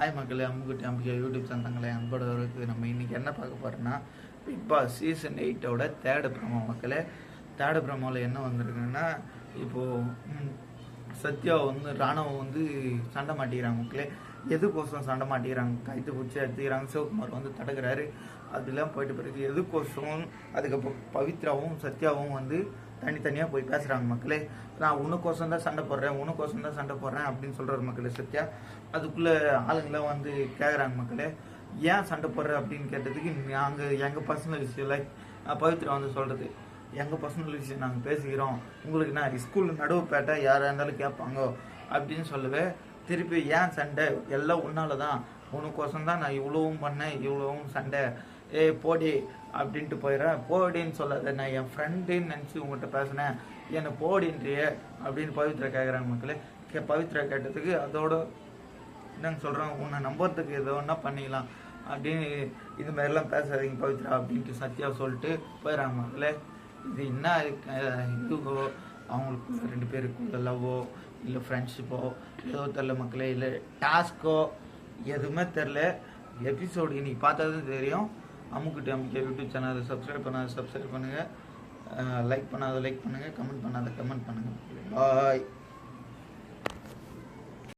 Hi மக்களே, அம்முக்குட்டி Ambika YouTube சொந்தங்களே, அன்போடவருக்கு நம்ம இன்றைக்கி என்ன பார்க்க போகிறோன்னா பிக் பாஸ் சீசன் 8ஓட தேர்டு ப்ரோமோ மக்களே. தேர்டு ப்ரோமோவில் என்ன வந்திருக்குன்னா, இப்போது சத்யா ராணுவம் சண்டை மாட்டிக்கிறாங்க மக்களே. எதுக்கோசம் சண்டை மாட்டிக்கிறாங்க, கைத்து பிடிச்சி எடுத்துக்கிறாங்க. சிவகுமார் தடுக்கிறாரு. அதெல்லாம் போயிட்டு பிறகு எதுக்கோசம் அதுக்கப்புறம் பவித்ராவும் சத்யாவும் தனித்தனியாக போய் பேசுகிறாங்க மக்களே. நான் உனக்கோசம் தான் சண்டை போடுறேன் அப்படின்னு சொல்கிறார் மக்களே சத்யா. அதுக்குள்ளே ஆளுங்களாம் கேட்குறாங்க மக்களே, ஏன் சண்டை போடுற அப்படின்னு கேட்டதுக்கு, நாங்கள் எங்கள் பர்சனல் விஷயம் லைக் பவித்ரா சொல்கிறது, எங்கள் பர்சனல் விஷயம் நாங்கள் பேசிக்கிறோம், உங்களுக்கு நான் ஸ்கூலில் நடுவுப்பேட்டை யாராக இருந்தாலும் கேட்பாங்க அப்படின்னு சொல்லவே, திருப்பி ஏன் சண்டை, எல்லாம் உன்னால தான், உனக்கோசம் தான் நான் இவ்வளவும் பண்ணேன், இவ்வளவும் சண்டை, போடி அப்படின்ட்டு போயிடுறேன். போடின்னு சொல்லாத, நான் என் ஃப்ரெண்டுன்னு நினச்சி உங்கள்கிட்ட பேசினேன், என்னை போடின்றியே அப்படின்னு பவித்ரா கேட்குறாங்க மக்களே. பவித்ரா கேட்டதுக்கு அதோட என்னன்னு சொல்கிறேன், உன்னை நம்புறதுக்கு ஏதோ ஒன்றா பண்ணிக்கலாம் அப்படின்னு, இது மாதிரிலாம் பேசாதீங்க பவித்ரா அப்படின்ட்டு சத்யா சொல்லிட்டு போயிடறாங்க மக்களே. இது என்ன இதுவோ, அவங்களுக்கு 2 பேருக்குள்ள லவ்வோ இல்லை ஃப்ரெண்ட்ஷிப்போ ஏதோ தெரில மக்களே, இல்லை டாஸ்க்கோ எதுவுமே தெரில. எபிசோடு இன்னைக்கு பார்த்தது தெரியும். அம்முக்குட்டி அம்பிகா யூடியூப் சேனலை சப்ஸ்கிரைப் பண்ணுங்கள், லைக் பண்ணாத லைக் பண்ணுங்கள், கமெண்ட் பண்ணாத கமெண்ட் பண்ணுங்கள். பாய்.